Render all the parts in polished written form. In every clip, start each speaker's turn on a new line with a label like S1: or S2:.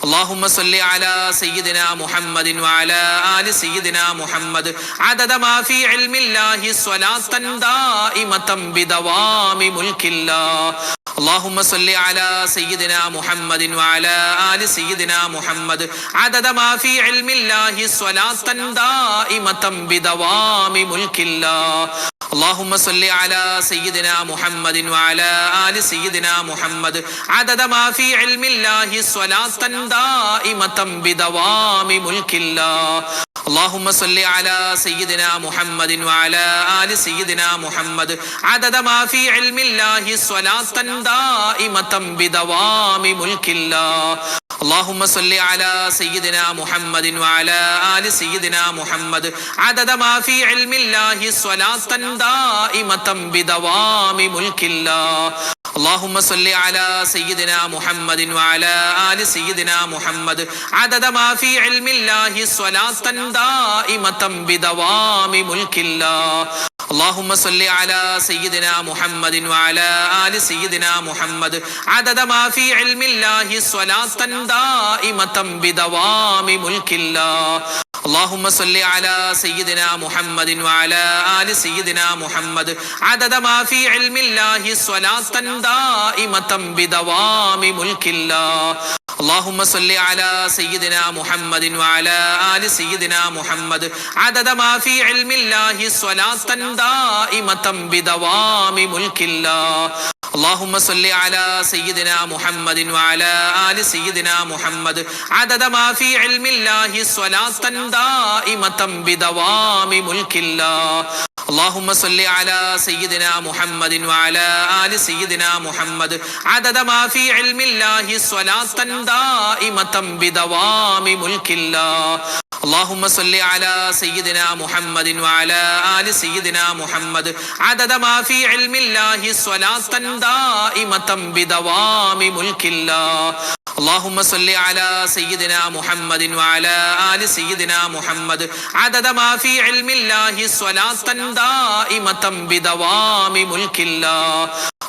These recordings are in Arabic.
S1: اللهم صل على سيدنا محمد وعلى آل سيدنا محمد عدد ما في علم الله صلاة دائمة بدوام ملك الله. اللهم صل على سيدنا محمد وعلى آل سيدنا محمد عدد ما في علم الله صلاة دائمة بدوام ملك الله. اللهم صل على سيدنا محمد وعلى آل سيدنا محمد عدد ما في علم الله صلاة دائمة بدوام ملك الله. اللهم صل على سيدنا محمد وعلى آل سيدنا محمد عدد ما في علم الله صلاة دائمة بدوام ملك الله. اللهم صل على سيدنا محمد وعلى آل سيدنا محمد عدد ما في علم الله صلاة دائمة بدوام ملك الله. اللهم صل على سيدنا محمد وعلى آل سيدنا محمد عدد ما في علم الله صلاة دائمة بدوام ملك الله. اللهم صل على سيدنا محمد وعلى آل سيدنا محمد عدد ما في علم الله صلاة دائمة بدوام ملك الله. اللهم صل على سيدنا محمد وعلى آل سيدنا محمد عدد ما في علم الله صلاة دائمة بدوام ملك الله. اللهم صل على سيدنا محمد وعلى آل سيدنا محمد عدد ما في علم الله صلاة دائمة بدوام ملك الله. اللهم صل على سيدنا محمد وعلى آل سيدنا محمد عدد ما في علم الله صلاة دائمة بدوام ملك الله. اللهم صل على سيدنا محمد وعلى آل سيدنا محمد عدد ما في علم الله صلاة دائمة بدوام ملك الله. اللهم صل على سيدنا محمد وعلى آل سيدنا محمد عدد ما في علم الله صلاة دائمة بدوام ملك الله. اللهم صل على سيدنا محمد وعلى آل سيدنا محمد عدد ما في علم الله صلاة دائمة بدوام ملك الله.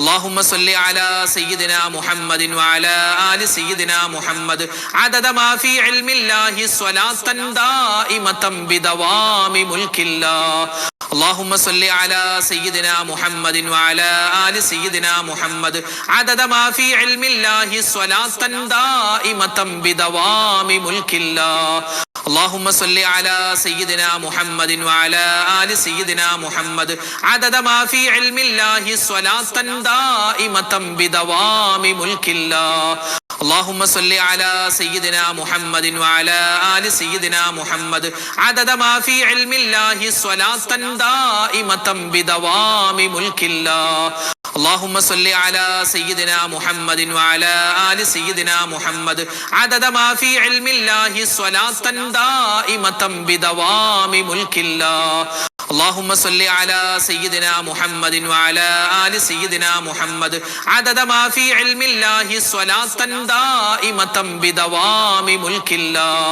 S1: اللهم صل على سيدنا محمد وعلى آل سيدنا محمد عدد ما في علم الله صلاة دائمة بدوام ملك الله. اللهم صل على سيدنا محمد وعلى آل سيدنا محمد عدد ما في علم الله صلاة دائمة بدوام ملك الله. اللهم صل على سيدنا محمد وعلى آل سيدنا محمد عدد ما في علم الله صلاة دائمة بدوام ملك الله. اللهم صل على سيدنا محمد وعلى آل سيدنا محمد عدد ما في علم الله صلاة دائمة بدوام ملك الله. اللهم صل على سيدنا محمد وعلى آل سيدنا محمد عدد ما في علم الله صلاة دائمة بدوام ملك الله. اللهم صل على سيدنا محمد وعلى آل سيدنا محمد عدد ما في علم الله صلاة دائمة بدوام ملك الله.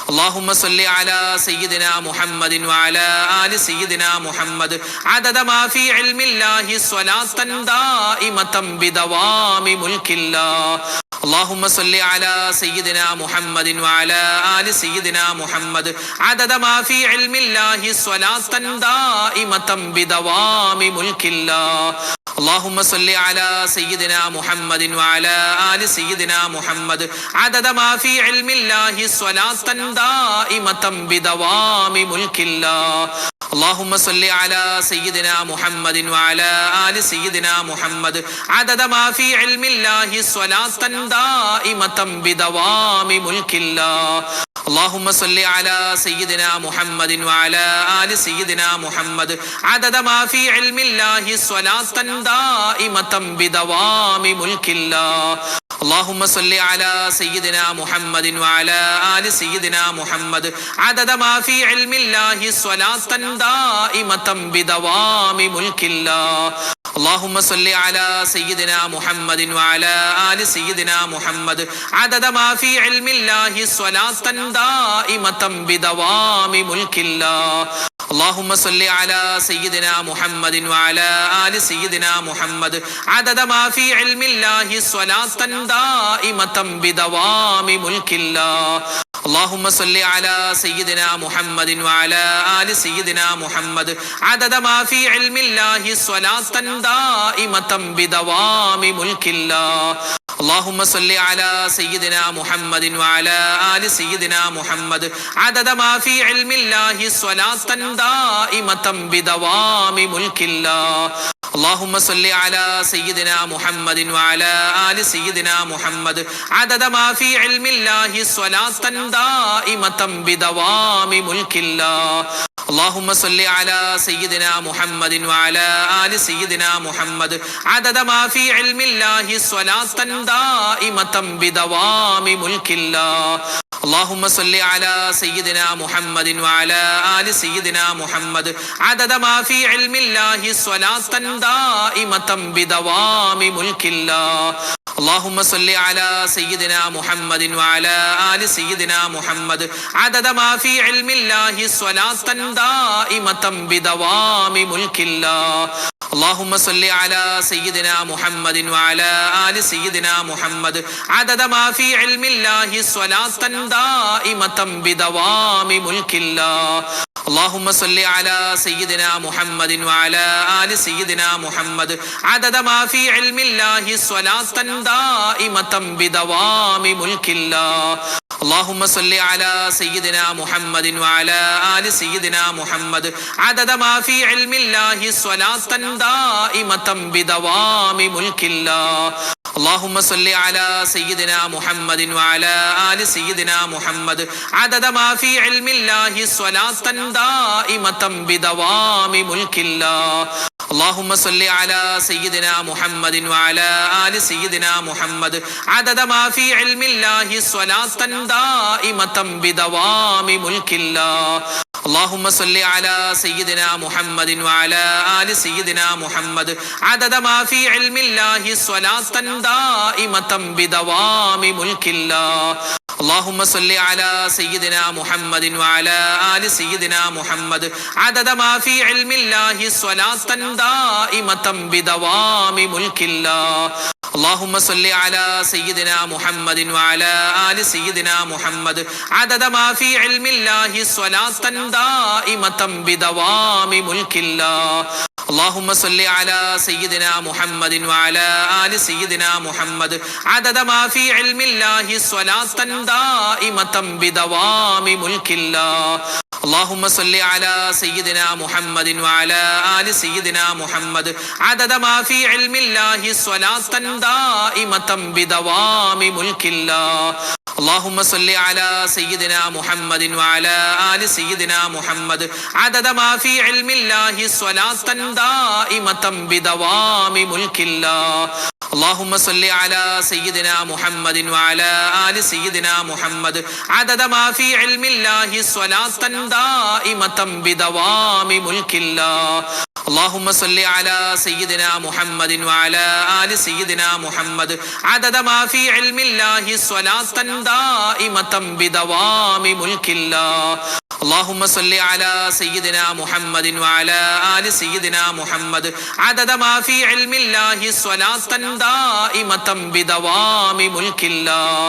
S1: اللهم صل على سيدنا محمد وعلى آل سيدنا محمد عدد ما في علم الله صلاة دائمة بدوام ملك الله. اللهم صل على سيدنا محمد وعلى آل سيدنا محمد عدد ما في علم الله صلاة دائمة بدوام ملك الله. اللهم صل على سيدنا محمد وعلى آل سيدنا محمد عدد ما في علم الله صلاة دائمة بدوام ملك الله. اللهم صل على سيدنا محمد وعلى آل سيدنا محمد عدد ما في علم الله صلاة دائمة بدوام ملك الله. اللهم صل على سيدنا محمد وعلى آل سيدنا محمد عدد ما في علم الله صلاة دائمة بدوام ملك الله. اللهم صل على سيدنا محمد وعلى آل سيدنا محمد عدد ما في علم الله صلاة دائمة بدوام ملك الله. اللهم صل على سيدنا محمد وعلى آل سيدنا محمد عدد ما في علم الله صلاة دائمة بدوام ملك الله. اللهم صل على سيدنا محمد وعلى آل سيدنا محمد عدد ما في علم الله صلاة دائمة بدوام ملك الله اللهم صل على سيدنا محمد وعلى آل سيدنا محمد عدد ما في علم الله صلاة دائمة بدوام ملك الله اللهم صل على سيدنا محمد وعلى آل سيدنا محمد عدد ما في علم الله صلاة دائمة بدوام ملك الله اللهم صل على سيدنا محمد وعلى آل سيدنا محمد عدد ما في علم الله صلاة دائمة بدوام ملك الله اللهم صل على سيدنا محمد وعلى آل سيدنا محمد عدد ما في علم الله صلاة دائمة بدوام ملك الله اللهم صل على سيدنا محمد وعلى آل سيدنا محمد عدد ما في علم الله صلاة دائمة بدوام ملك الله اللهم صل على سيدنا محمد وعلى آل سيدنا محمد عدد ما في علم الله صلاة دائمة بدوام ملك الله اللهم صل على سيدنا محمد وعلى آل سيدنا محمد عدد ما في علم الله صلاة دائمة بدوام ملك الله اللهم صل على سيدنا محمد وعلى آل سيدنا محمد عدد ما في علم الله صلاة دائمة بدوام ملك الله اللهم صل على سيدنا محمد وعلى آل سيدنا محمد عدد ما في علم الله صلاة دائمة بدوام ملك الله اللهم صل على سيدنا محمد وعلى آل سيدنا محمد عدد ما في علم الله صلاة دائمة بدوام ملك الله اللهم صل على سيدنا محمد وعلى آل سيدنا محمد عدد ما في علم الله صلاة دائمة بدوام ملك الله اللهم صل على سيدنا محمد وعلى آل سيدنا محمد عدد ما في علم الله صلاة دائمة بدوام ملك الله اللهم صل على سيدنا محمد وعلى آل سيدنا محمد عدد ما في علم الله صلاة دائمة بدوام ملك الله اللهم صل على سيدنا محمد وعلى آل سيدنا محمد عدد ما في علم الله صلاة دائمة بدوام ملك الله اللهم صل على سيدنا محمد وعلى آل سيدنا محمد عدد ما في علم الله صلاة دائمة بدوام ملك الله اللهم صل على سيدنا محمد وعلى آل سيدنا محمد عدد ما في علم الله صلاة دائمة بدوام ملك الله اللهم صل على سيدنا محمد وعلى آل سيدنا محمد عدد ما في علم الله صلاة دائمة بدوام ملك الله اللهم صل على سيدنا محمد وعلى آل سيدنا محمد عدد ما في علم الله صلاة دائمة بدوام ملك الله اللهم صل على سيدنا محمد وعلى آل سيدنا محمد عدد ما في علم الله صلاة دائمة بدوام ملك الله اللهم صل على سيدنا محمد وعلى آل سيدنا محمد عدد ما في علم الله صلاة دائمة بدوام ملك الله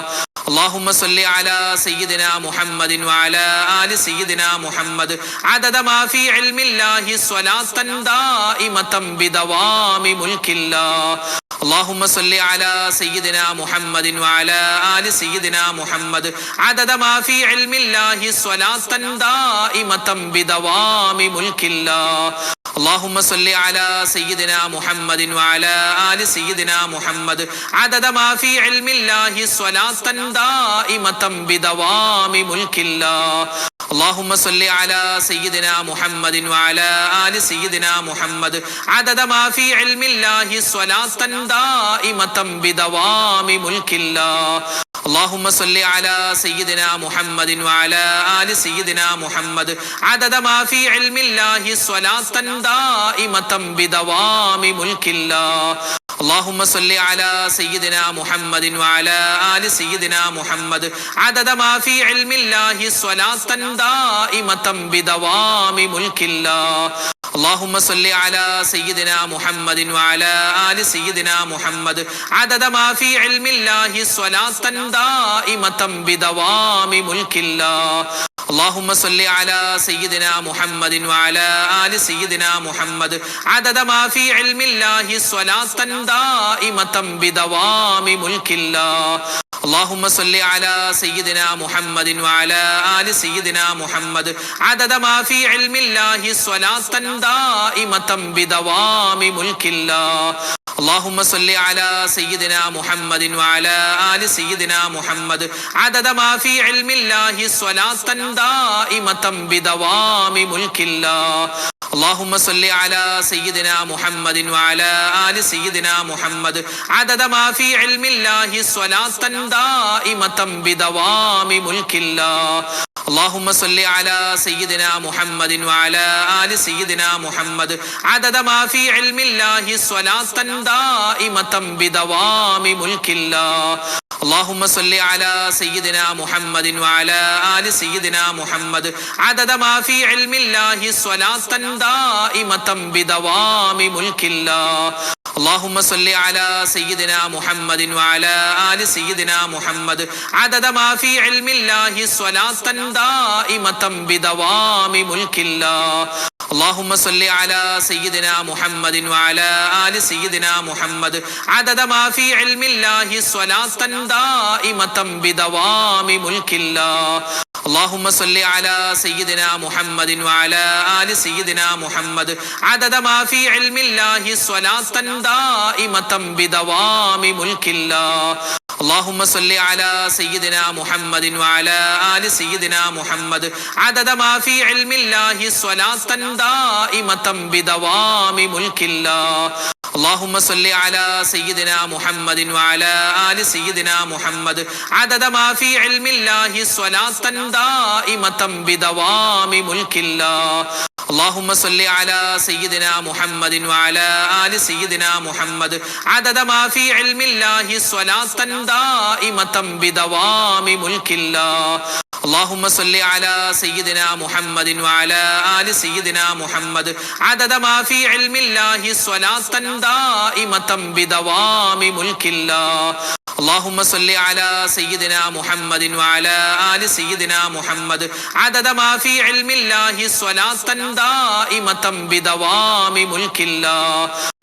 S1: اللهم صل على سيدنا محمد وعلى آل سيدنا محمد عدد ما في علم الله صلاة دائمة بدوام ملك الله اللهم صل على سيدنا محمد وعلى آل سيدنا محمد عدد ما في علم الله صلاة دائمة بدوام ملك الله اللهم صل على سيدنا محمد وعلى آل سيدنا محمد عدد ما في علم الله صلاة دائمة بدوام ملك الله اللهم صل على سيدنا محمد وعلى آل سيدنا محمد عدد ما في علم الله صلاة دائمة بدوام ملك الله اللهم صل على سيدنا محمد وعلى آل سيدنا محمد عدد ما في علم الله صلاة دائمة بدوام ملك الله اللهم صل على سيدنا محمد وعلى آل سيدنا محمد عدد ما في علم الله صلاة دائمة بدوام ملك الله. اللهم صل على سيدنا محمد وعلى آل سيدنا محمد عدد ما في علم الله صلاة دائمة بدوام ملك الله. اللهم صل على سيدنا محمد وعلى آل سيدنا محمد عدد ما في علم الله صلاة دائمة بدوام ملك الله. اللهم صل على سيدنا محمد وعلى آل سيدنا محمد عدد ما في علم الله صلاة دائمة بدوام ملك الله. اللهم صل على سيدنا محمد وعلى آل سيدنا محمد عدد ما في علم الله صلاة دائمة بدوام ملك الله. اللهم صل على سيدنا محمد وعلى آل سيدنا محمد عدد ما في علم الله صلاة دائمة بدوام ملك الله. اللهم صل على سيدنا محمد وعلى آل سيدنا محمد عدد ما في علم الله صلاة دائمة بدوام ملك الله. اللهم صل على سيدنا محمد وعلى آل سيدنا محمد عدد ما في علم الله صلاة دائمة بدوام ملك الله. اللهم صل على سيدنا محمد وعلى آل سيدنا محمد عدد ما في علم الله صلاة دائمة بدوام ملك الله. اللهم صل على سيدنا محمد وعلى آل سيدنا محمد عدد ما في علم الله صلاة دائمة بدوام ملك الله. اللهم صل على سيدنا محمد وعلى آل سيدنا محمد عدد ما في علم الله صلاة دائمة بدوام ملك الله. اللهم صل على سيدنا محمد وعلى آل سيدنا محمد عدد ما في علم الله صلاة دائمة بدوام ملك الله. اللهم صل على سيدنا محمد وعلى آل سيدنا محمد عدد ما في علم الله صلاة دائمة بدوام ملك الله. اللهم صل على سيدنا محمد وعلى آل سيدنا محمد عدد ما في علم الله صلاة دائمة بدوام ملك الله. اللهم صل على سيدنا محمد وعلى آل سيدنا محمد عدد ما في علم الله صلاة دائمة بدوام ملك الله. اللهم صل على سيدنا محمد وعلى آل سيدنا محمد عدد ما في علم الله صلاة دائمة بدوام ملك الله.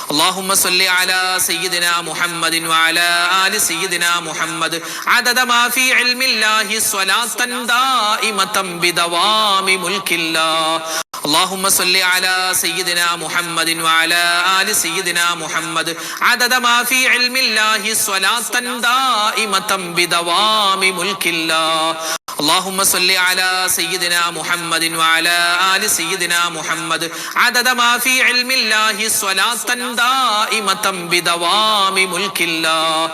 S1: اللهم صل على سيدنا محمد وعلى آل سيدنا محمد عدد ما في علم الله صلاة دائمة بدوام ملك الله. اللهم صل على سيدنا محمد وعلى آل سيدنا محمد عدد ما في علم الله صلاة دائمة بدوام ملك الله. اللهم صل على سيدنا محمد وعلى آل سيدنا محمد عدد ما في علم الله صلاة دائمة بدوام ملك الله.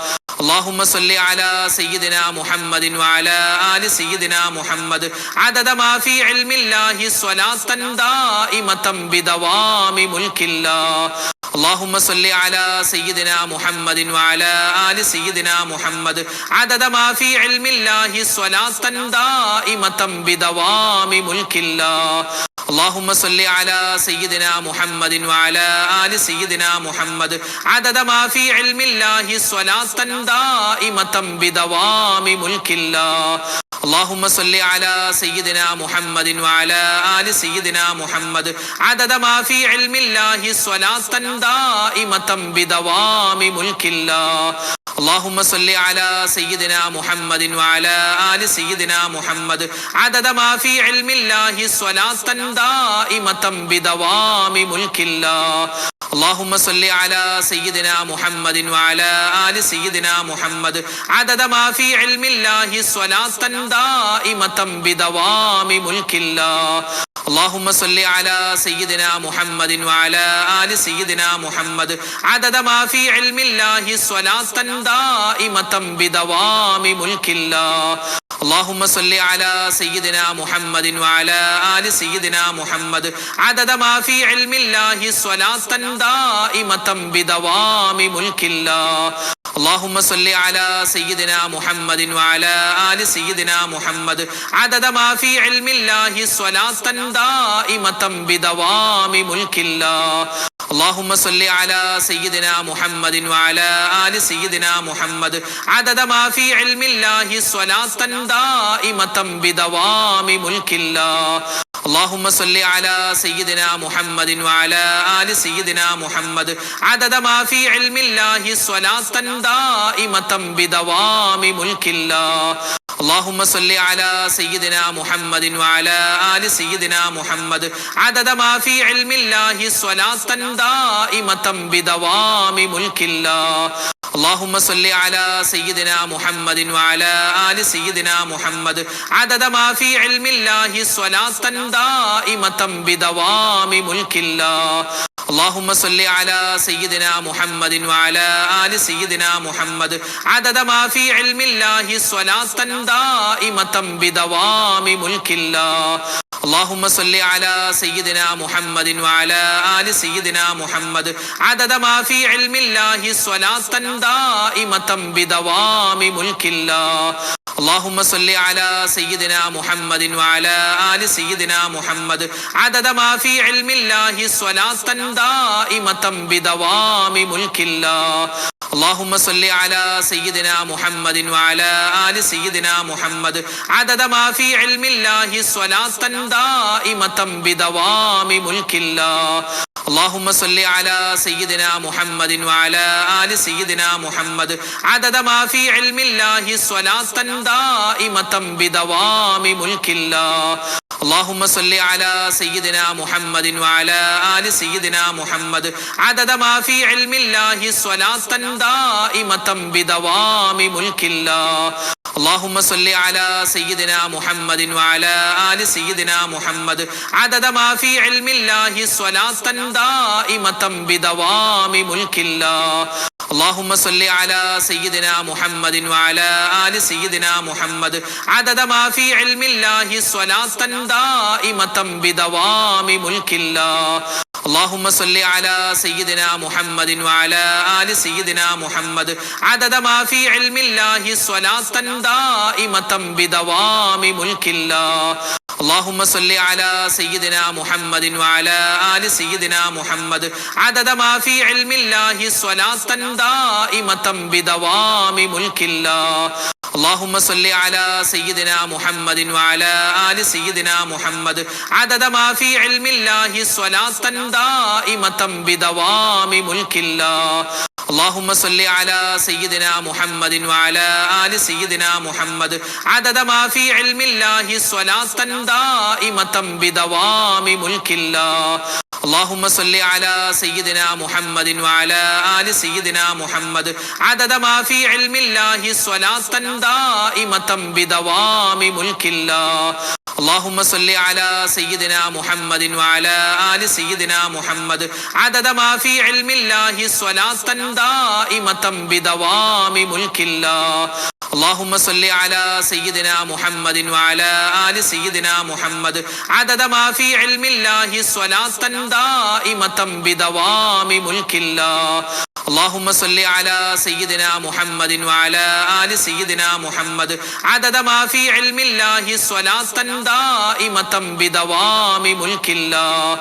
S1: اللهم صل على سيدنا محمد وعلى آل سيدنا محمد عدد ما في علم الله صلاة دائمة بدوام ملك الله. اللهم صل على سيدنا محمد وعلى آل سيدنا محمد عدد ما في علم الله صلاة دائمة بدوام ملك الله. اللهم صل على سيدنا محمد وعلى آل سيدنا محمد عدد ما في علم الله صلاة دائمة بدوام ملك الله. اللهم صل على سيدنا محمد وعلى آل سيدنا محمد عدد ما في علم الله صلاة دائمة بدوام ملك الله. اللهم صل على سيدنا محمد وعلى آل سيدنا محمد عدد ما في علم الله صلاة دائمة بدوام ملك الله. اللهم صل على سيدنا محمد وعلى آل سيدنا محمد عدد ما في علم الله صلاة دائمة بدوام ملك الله. اللهم صل على سيدنا محمد وعلى آل سيدنا محمد عدد ما في علم الله صلاة دائمة بدوام ملك الله. اللهم صل على سيدنا محمد وعلى آل سيدنا محمد عدد ما في علم الله صلاة دائمة بدوام ملك الله. اللهم صل على سيدنا محمد وعلى آل سيدنا محمد عدد ما في علم الله صلاة دائمة بدوام ملك الله. اللهم صل على سيدنا محمد وعلى آل سيدنا محمد عدد ما في علم الله صلاة دائمة بدوام ملك الله. اللهم صل على سيدنا محمد وعلى آل سيدنا محمد عدد ما في علم الله صلاة دائمة بدوام ملك الله. اللهم صل على سيدنا محمد وعلى آل سيدنا محمد عدد ما في علم الله صلاة دائمة بدوام ملك الله. اللهم صل على سيدنا محمد وعلى آل سيدنا محمد عدد ما في علم الله صلاة دائمة بدوام ملك الله. اللهم صل على سيدنا محمد وعلى آل سيدنا محمد عدد ما في علم الله صلاة دائمة بدوام ملك الله. اللهم صل على سيدنا محمد وعلى آل سيدنا محمد عدد ما في علم الله صلاة دائمة بدوام ملك الله. اللهم صل على سيدنا محمد وعلى آل سيدنا محمد عدد ما في علم الله صلاة دائمة بدوام ملك الله. اللهم صل على سيدنا محمد وعلى آل سيدنا محمد عدد ما في علم الله صلاة دائمة بدوام ملك الله. اللهم صل على سيدنا محمد وعلى آل سيدنا محمد عدد ما في علم الله صلاة دائمة بدوام ملك الله. اللهم صل على سيدنا محمد وعلى آل سيدنا محمد عدد ما في علم الله صلاة دائمة بدوام ملك الله. اللهم صل على سيدنا محمد وعلى آل سيدنا محمد عدد ما في علم الله صلاة دائمة بدوام ملك الله. اللهم صل على سيدنا محمد وعلى آل سيدنا محمد عدد ما في علم الله صلاة دائمة بدوام ملك الله. اللهم صل على سيدنا محمد وعلى آل سيدنا محمد عدد ما في علم الله صلاة دائمة بدوام ملك الله. اللهم صل على سيدنا محمد وعلى آل سيدنا محمد عدد ما في علم الله صلاة دائمة بدوام ملك الله. اللهم صل على سيدنا محمد وعلى آل سيدنا محمد عدد ما في علم الله صلاة دائمة بدوام ملك الله. اللهم صل على سيدنا محمد وعلى آل سيدنا محمد عدد ما في علم الله صلاة دائمة بدوام ملك الله. اللهم صل على سيدنا محمد وعلى آل سيدنا محمد عدد ما في علم الله صلاة دائمة بدوام ملك الله. اللهم صل على سيدنا محمد وعلى آل سيدنا محمد عدد ما في علم الله صلاة دائمة بدوام ملك الله. اللهم صل على سيدنا محمد وعلى آل سيدنا محمد عدد ما في علم الله صلاة دائمة بدوام ملك الله. اللهم صل على سيدنا محمد وعلى آل سيدنا محمد عدد ما في علم الله صلاة دائمة بدوام ملك الله.